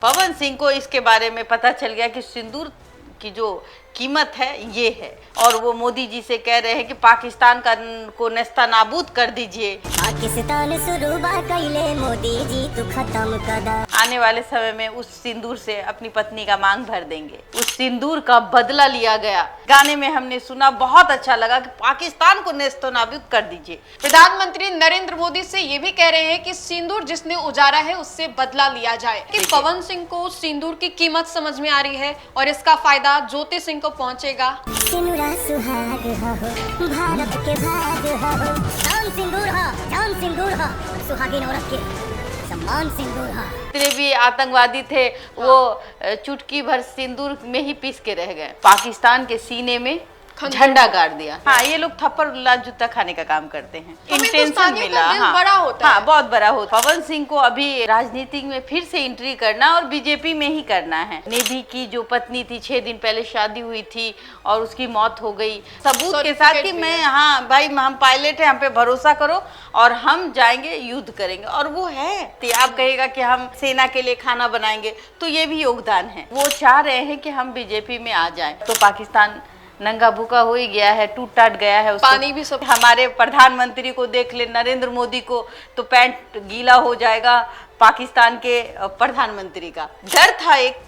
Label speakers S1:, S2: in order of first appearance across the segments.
S1: पवन सिंह को इसके बारे में पता चल गया कि सिंदूर की जो कीमत है ये है, और वो मोदी जी से कह रहे हैं कि पाकिस्तान को नेस्तनाबूद कर दीजिए।
S2: पाकिस्तान सुरूबा कैले मोदी जी तू खत्म कर दा।
S1: आने वाले समय में उस सिंदूर से अपनी पत्नी का मांग भर देंगे। उस सिंदूर का बदला लिया गया। गाने में हमने सुना, बहुत अच्छा लगा कि पाकिस्तान को नेस्तनाबूद कर दीजिए।
S3: प्रधानमंत्री नरेंद्र मोदी से ये भी कह रहे हैं कि सिंदूर जिसने उजारा है उससे बदला लिया जाए। कि पवन सिंह को सिंदूर की कीमत समझ में आ रही है और इसका फायदा ज्योति सिंह को पहुंचेगा।
S2: सिनुरा सुहाग हो भारत के भाग हो, जान सिंदूर हो, जान सिंदूर हो, सुहागिन औरत के सम्मान सिंदूर हो।
S1: जितने भी आतंकवादी थे वो चुटकी भर सिंदूर में ही पीस के रह गए। पाकिस्तान के सीने में झंडा गाड़ दिया। हाँ, ये लोग थप्पड़ लात जूता खाने का काम करते हैं। इंटेंशन मिला।
S3: हाँ, बड़ा होता है।
S1: हाँ, बहुत बड़ा होता। पवन सिंह को अभी राजनीति में फिर से एंट्री करना और बीजेपी में ही करना है। निधि की जो पत्नी थी, 6 दिन पहले शादी हुई थी और उसकी मौत हो गई, सबूत के साथ कि मैं, हाँ भाई हम पायलट है, हम पे भरोसा करो और हम जाएंगे, युद्ध करेंगे। और वो है। तो आप कहेगा कि हम सेना के लिए खाना बनाएंगे, तो ये भी योगदान है। वो चाह रहे हैं कि हम बीजेपी में आ जाए। तो पाकिस्तान नंगा भूखा हो ही गया है, टूट टाट गया है।
S3: पानी भी सब।
S1: हमारे प्रधानमंत्री को देख ले, नरेंद्र मोदी को, तो पैंट गीला हो जाएगा पाकिस्तान के प्रधानमंत्री का। डर था एक,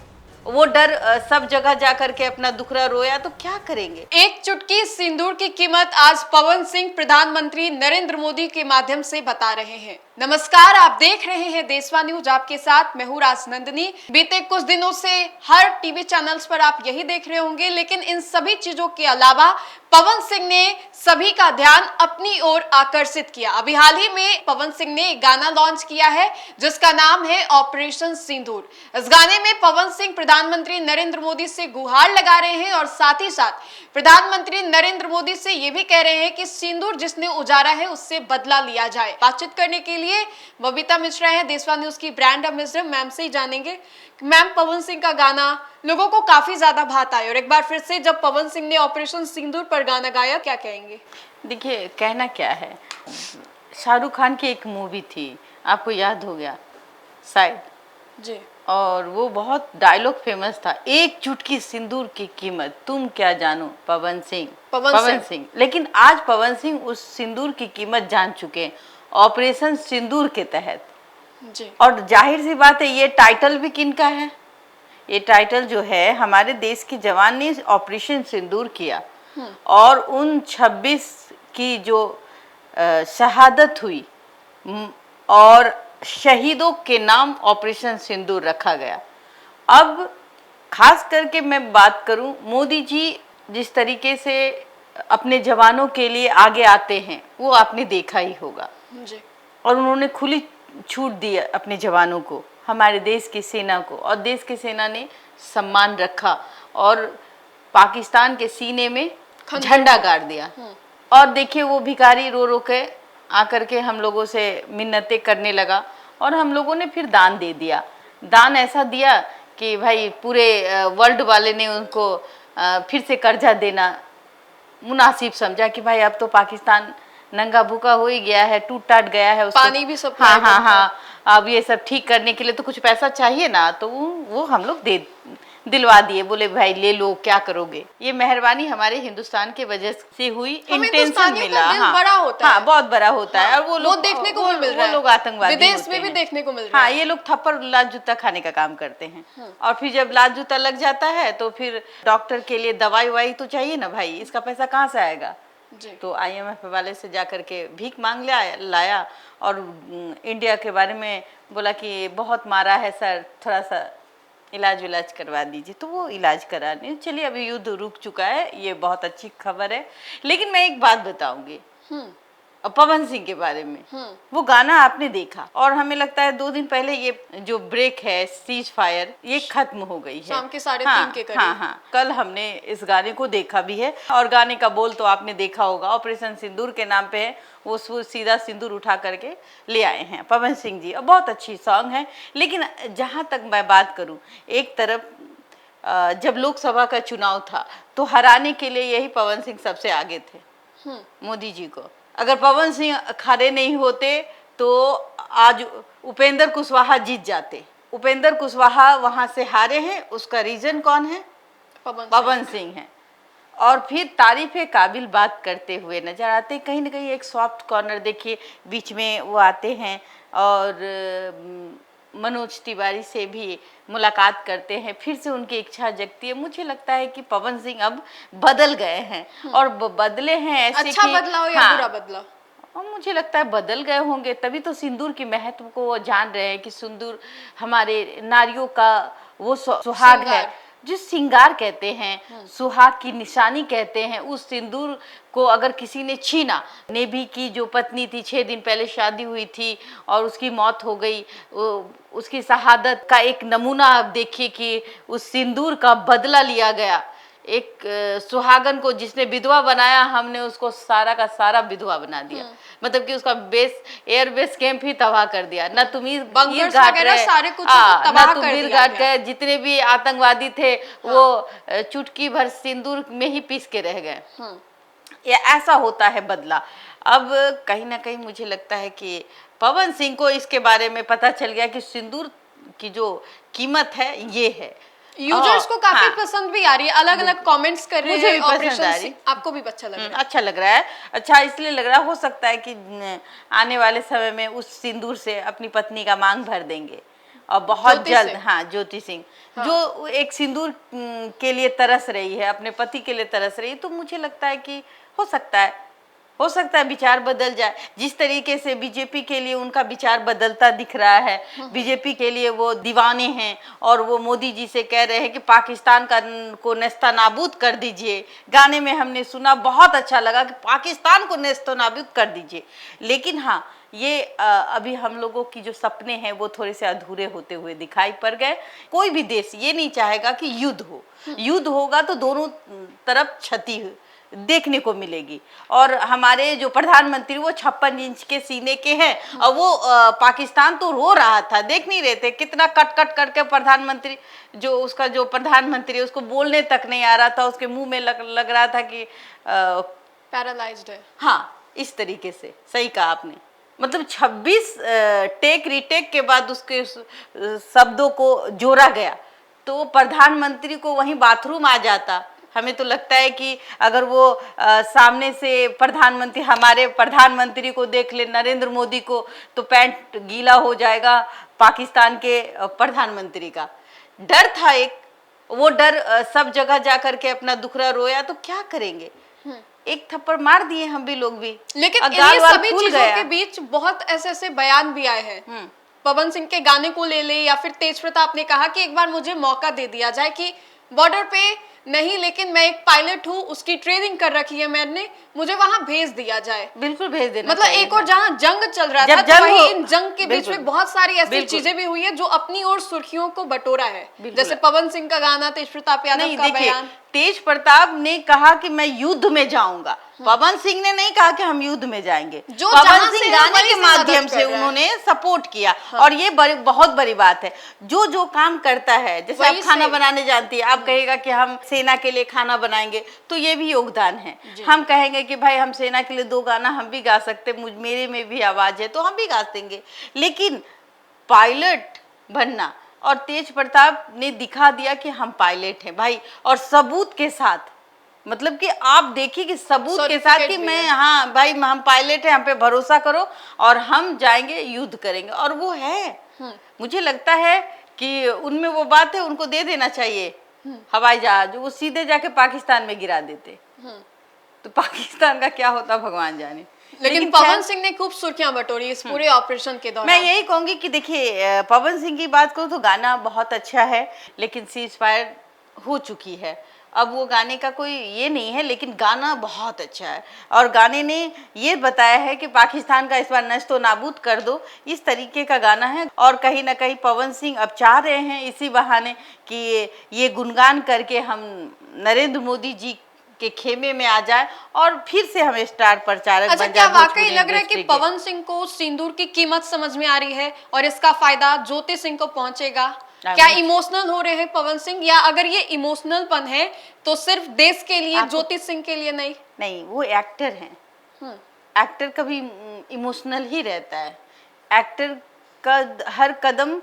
S1: वो डर सब जगह जा करके अपना दुखड़ा रोया, तो क्या करेंगे।
S3: एक चुटकी सिंदूर की कीमत आज पवन सिंह प्रधानमंत्री नरेंद्र मोदी के माध्यम से बता रहे हैं। नमस्कार, आप देख रहे हैं देशवा न्यूज, आपके साथ मैं हूं राजनंदिनी। बीते कुछ दिनों से हर टीवी चैनल्स पर आप यही देख रहे होंगे, लेकिन इन सभी चीजों के अलावा पवन सिंह ने सभी का ध्यान अपनी ओर आकर्षित किया। अभी हाल ही में पवन सिंह ने एक गाना लॉन्च किया है जिसका नाम है ऑपरेशन सिंदूर। इस गाने में पवन सिंह प्रधानमंत्री नरेंद्र मोदी से गुहार लगा रहे हैं और साथ ही साथ प्रधानमंत्री नरेंद्र मोदी से ये भी कह रहे हैं कि सिंदूर जिसने उजारा है उससे बदला लिया जाए। बातचीत करने के लिए बबीता मिश्रा है, देशवा न्यूज की ब्रांड एम्बेसडर। मैम से ही जानेंगे, मैम पवन सिंह का गाना लोगों को काफी ज्यादा भाता है और एक बार फिर से जब पवन सिंह ने ऑपरेशन सिंदूर पर गाना गाया, क्या कहेंगे?
S1: देखिए, कहना क्या है, शाहरुख खान की एक मूवी थी, आपको याद हो गया शायद
S3: जी,
S1: और वो बहुत डायलॉग फेमस था, एक चुटकी सिंदूर की कीमत तुम क्या जानो पवन सिंह। लेकिन आज पवन सिंह उस सिंदूर की कीमत जान चुके हैं ऑपरेशन सिंदूर के तहत
S3: जी।
S1: और जाहिर सी बात है, ये टाइटल भी किनका है? ये टाइटल जो है हमारे देश के जवान ने ऑपरेशन सिंदूर किया और उन 26 की जो शहादत हुई और शहीदों के नाम ऑपरेशन सिंदूर रखा गया। अब खास करके मैं बात करूं, मोदी जी जिस तरीके से अपने जवानों के लिए आगे आते हैं वो आपने देखा ही होगा
S3: जी।
S1: और उन्होंने खुली छूट दी अपने जवानों को, हमारे देश की सेना को, और देश की सेना ने सम्मान रखा और पाकिस्तान के सीने में झंडा गाड़ दिया। और देखिए, वो भिखारी रो रो के आकर के हम लोगों से मिन्नतें करने लगा और हम लोगों ने फिर दान दे दिया। दान ऐसा दिया कि भाई पूरे वर्ल्ड वाले ने उनको फिर से कर्जा देना मुनासिब समझा कि भाई अब तो पाकिस्तान नंगा भूखा हो ही गया है, टूट टाट गया है, उसको
S3: पानी भी सप्लाई।
S1: हाँ, अब ये सब ठीक करने के लिए तो कुछ पैसा चाहिए ना, तो वो हम लोग दिलवा दिए। बोले भाई ले लो, क्या करोगे। ये मेहरबानी हमारे हिंदुस्तान के वजह से हुई, इंटेंशन मिला। हाँ,
S3: बड़ा होता है।
S1: बहुत बड़ा होता है और वो लोग
S3: देखने को मिल रहा है,
S1: वो लोग आतंकवादी
S3: विदेश में भी देखने को मिल रहा है।
S1: हाँ, ये लोग थप्पड़ लात जूता खाने का काम करते हैं और फिर जब लात जूता लग जाता है तो फिर डॉक्टर के लिए दवाई वाई तो चाहिए ना भाई, इसका पैसा कहाँ से आएगा। तो IMF वाले से जा करके भीख मांग लाया और इंडिया के बारे में बोला कि बहुत मारा है सर, थोड़ा सा इलाज करवा दीजिए। तो वो इलाज कराने, चलिए अभी युद्ध रुक चुका है, ये बहुत अच्छी खबर है। लेकिन मैं एक बात बताऊंगी पवन सिंह के बारे में। वो गाना आपने देखा और हमें लगता है 2 दिन पहले ये जो ब्रेक है, सीज फायर, ये खत्म हो गई है
S3: शाम के 3:30 के करीब।
S1: हाँ, कल हमने इस गाने को देखा भी है और गाने का बोल तो आपने देखा होगा, ऑपरेशन सिंदूर के नाम पे है। वो सीधा सिंदूर उठा करके ले आए हैं पवन सिंह जी और बहुत अच्छी सॉन्ग है। लेकिन जहाँ तक मैं बात करूँ, एक तरफ जब लोकसभा का चुनाव था तो हराने के लिए यही पवन सिंह सबसे आगे थे मोदी जी को। अगर पवन सिंह खड़े नहीं होते तो आज उपेंद्र कुशवाहा जीत जाते। उपेंद्र कुशवाहा वहां से हारे हैं, उसका रीजन कौन है? पवन सिंह है। और फिर तारीफे काबिल बात करते हुए नजर आते, कहीं ना कहीं एक सॉफ्ट कॉर्नर देखिए बीच में वो आते हैं और मनोज तिवारी से भी मुलाकात करते हैं, फिर से उनकी इच्छा जगती है। मुझे लगता है कि पवन सिंह अब बदल गए हैं और बदले हैं ऐसे
S3: अच्छा
S1: कि
S3: बदलाव या बुरा बदलाव?
S1: और मुझे लगता है बदल गए होंगे, तभी तो सिंदूर की महत्व को वो जान रहे हैं कि सिंदूर हमारे नारियों का वो सुहाग है, जो श्रृंगार कहते हैं, सुहाग की निशानी कहते हैं। उस सिंदूर को अगर किसी ने छीना, नेभी की जो पत्नी थी, 6 दिन पहले शादी हुई थी और उसकी मौत हो गई, उसकी शहादत का एक नमूना आप देखिए कि उस सिंदूर का बदला लिया गया। एक सुहागन को जिसने विधवा बनाया, हमने उसको सारा का सारा विधवा बना दिया। मतलब कि उसका एयर बेस कैंप ही तबाह कर दिया। न तुम
S3: सारे कुछ तबाह कर दिया
S1: गए, जितने भी आतंकवादी थे वो चुटकी भर सिंदूर में ही पीस के रह गए। ये ऐसा होता है बदला। अब कहीं ना कहीं मुझे लगता है कि पवन सिंह को इसके बारे में पता चल गया कि सिंदूर की जो कीमत है ये है।
S3: यूजर्स को काफी पसंद भी आ रही है, अलग अलग कमेंट्स कर रहे हैं। ऑपरेशन आपको भी अच्छा लग रहा है?
S1: अच्छा लग रहा है। अच्छा इसलिए लग रहा है, हो सकता है कि आने वाले समय में उस सिंदूर से अपनी पत्नी का मांग भर देंगे और बहुत जल्द। हाँ, ज्योति सिंह जो एक सिंदूर के लिए तरस रही है, अपने पति के लिए तरस रही है, तो मुझे लगता है कि हो सकता है विचार बदल जाए। जिस तरीके से बीजेपी के लिए उनका विचार बदलता दिख रहा है, बीजेपी के लिए वो दीवाने हैं और वो मोदी जी से कह रहे हैं कि पाकिस्तान को नेस्तनाबूद कर दीजिए। गाने में हमने सुना, बहुत अच्छा लगा कि पाकिस्तान को नेस्तनाबूद कर दीजिए। लेकिन हाँ, ये अभी हम लोगों की जो सपने हैं वो थोड़े से अधूरे होते हुए दिखाई पड़ गए। कोई भी देश ये नहीं चाहेगा कि युद्ध हो। युद्ध होगा तो दोनों तरफ क्षति देखने को मिलेगी। और हमारे जो प्रधानमंत्री वो 56 इंच के सीने के हैं और वो पाकिस्तान तो रो रहा था, देख नहीं रहे थे कितना कट कट करके प्रधानमंत्री, जो उसका जो प्रधानमंत्री है उसको बोलने तक नहीं आ रहा था, उसके मुंह में लग रहा था कि
S3: पैरालाइज्ड है।
S1: हाँ, इस तरीके से सही कहा आपने। मतलब 26 टेक रीटेक के बाद उसके शब्दों को जोड़ा गया, तो प्रधानमंत्री को वहीं बाथरूम आ जाता। हमें तो लगता है कि अगर वो सामने से प्रधानमंत्री, हमारे प्रधानमंत्री को देख ले, नरेंद्र मोदी को, तो पैंट गीला हो जाएगा पाकिस्तान के प्रधानमंत्री का। डर था एक, वो डर सब जगह जा करके अपना दुखड़ा रोया, तो क्या करेंगे, एक थप्पड़ मार दिए हम भी लोग भी।
S3: लेकिन इन्हीं सभी चीजों के बीच बहुत ऐसे बयान भी आए हैं। पवन सिंह के गाने को ले ले या फिर तेज प्रताप ने कहा कि एक बार मुझे मौका दे दिया जाए कि बॉर्डर पे नहीं, लेकिन मैं एक पायलट हूँ, उसकी ट्रेनिंग कर रखी है मैंने, मुझे वहां भेज दिया जाए।
S1: बिल्कुल भेज देना।
S3: मतलब एक और जहाँ जंग चल रहा था, तो वही इन जंग के बीच में बहुत सारी ऐसी चीजें भी हुई है जो अपनी ओर सुर्खियों को बटोरा है। जैसे पवन सिंह का गाना, तेज प्रताप यादव का बयान।
S1: तेज प्रताप ने कहा कि मैं युद्ध में जाऊंगा, पवन सिंह ने नहीं कहा कि हम युद्ध में जाएंगे।
S3: जो
S1: पवन सिंह गाने के माध्यम से उन्होंने सपोर्ट किया। और ये बहुत बड़ी बात है, जो जो काम करता है, जैसे आप खाना बनाने जानती है, आप कहेगा कि हम सेना के लिए खाना बनाएंगे, तो ये भी योगदान है। हम कहेंगे कि भाई हम सेना के लिए 2 गाना हम भी गा सकते, मेरे में भी आवाज है तो हम भी गा देंगे। लेकिन पायलट बनना, और तेज प्रताप ने दिखा दिया कि हम पायलट हैं भाई, और सबूत के साथ। मतलब कि आप देखिए कि सबूत के साथ कि मैं, हाँ भाई हम पायलट हैं, हम पे भरोसा करो और हम जाएंगे, युद्ध करेंगे। और वो है, मुझे लगता है कि उनमें वो बात है, उनको दे देना चाहिए हवाई जहाज, वो सीधे जाके पाकिस्तान में गिरा देते, तो पाकिस्तान का क्या होता भगवान जाने।
S3: लेकिन पवन सिंह ने खूब सुर्खियां बटोरी इस पूरे ऑपरेशन के दौरान।
S1: मैं यही कहूंगी कि देखिए, पवन सिंह की बात करूं तो गाना बहुत अच्छा है, लेकिन सीज फायर हो चुकी है। अब वो गाने का कोई ये नहीं है, लेकिन गाना बहुत अच्छा है। और गाने ने ये बताया है कि पाकिस्तान का इस बार नष्टो नाबूद कर दो, इस तरीके का गाना है। और कहीं ना कहीं पवन सिंह अब चाह रहे हैं इसी बहाने कि ये गुणगान करके हम नरेंद्र मोदी जी के खेमे में आ जाए और फिर से हमें स्टार प्रचारक बन जाए।
S3: क्या वाकई लग रहा है कि पवन सिंह को सिंदूर की कीमत समझ में आ रही है और इसका फायदा ज्योति सिंह को पहुंचेगा? क्या इमोशनल हो रहे हैं पवन सिंह, या अगर ये इमोशनलपन है तो सिर्फ देश के लिए, ज्योति सिंह के लिए नहीं?
S1: नहीं, वो एक्टर हैं। एक्टर कभी इमोशनल ही रहता है। एक्टर का हर कदम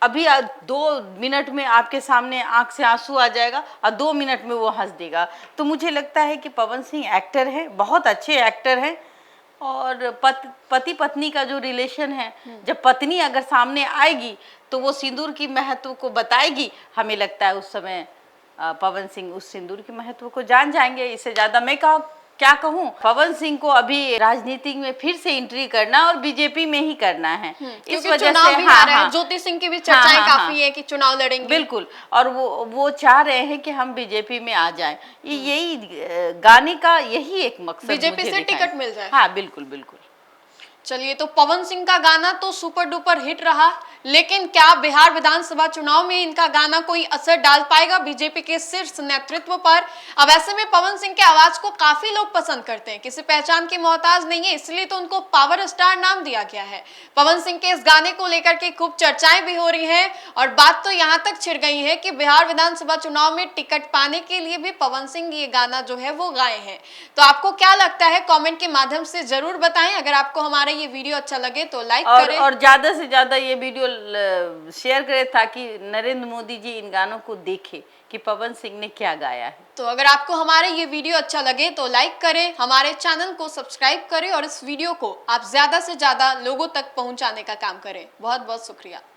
S1: अभी 2 मिनट में आपके सामने आंख से आंसू आ जाएगा और 2 मिनट में वो हंस देगा। तो मुझे लगता है कि पवन सिंह एक्टर है, बहुत अच्छे एक्टर हैं। और पति पत्नी का जो रिलेशन है, जब पत्नी अगर सामने आएगी तो वो सिंदूर की महत्व को बताएगी। हमें लगता है उस समय पवन सिंह उस सिंदूर के महत्व को जान जाएंगे। इससे ज्यादा मैं क्या कहूँ। पवन सिंह को अभी राजनीति में फिर से एंट्री करना और बीजेपी में ही करना है। इस वजह
S3: चुनाव
S1: से
S3: भी आ रहा है, ज्योति सिंह की भी चर्चाएं काफी है कि चुनाव लड़ेंगे।
S1: बिल्कुल, और वो चाह रहे हैं कि हम बीजेपी में आ जाएं। यही गाने का यही एक मकसद,
S3: बीजेपी से टिकट मिल जाए।
S1: हाँ बिल्कुल बिल्कुल।
S3: चलिए, तो पवन सिंह का गाना तो सुपर डुपर हिट रहा, लेकिन क्या बिहार विधानसभा चुनाव में इनका गाना कोई असर डाल पाएगा बीजेपी के शीर्ष नेतृत्व पर? अब ऐसे में पवन सिंह के आवाज को काफी लोग पसंद करते हैं, किसी पहचान के मोहताज नहीं है, इसलिए तो उनको पावर स्टार नाम दिया गया है। पवन सिंह के इस गाने को लेकर के खूब चर्चाएं भी हो रही हैं और बात तो यहाँ तक छिड़ गई है कि बिहार विधानसभा चुनाव में टिकट पाने के लिए भी पवन सिंह ये गाना जो है वो गाए हैं। तो आपको क्या लगता है, कॉमेंट के माध्यम से जरूर बताएं। अगर आपको हमारा ये वीडियो अच्छा लगे तो लाइक करें
S1: और ज्यादा से ज्यादा ये वीडियो शेयर करें ताकि नरेंद्र मोदी जी इन गानों को देखें कि पवन सिंह ने क्या गाया है।
S3: तो अगर आपको हमारे ये वीडियो अच्छा लगे तो लाइक करें, हमारे चैनल को सब्सक्राइब करें और इस वीडियो को आप ज्यादा से ज्यादा लोगों तक पहुंचाने का काम करें। बहुत बहुत शुक्रिया।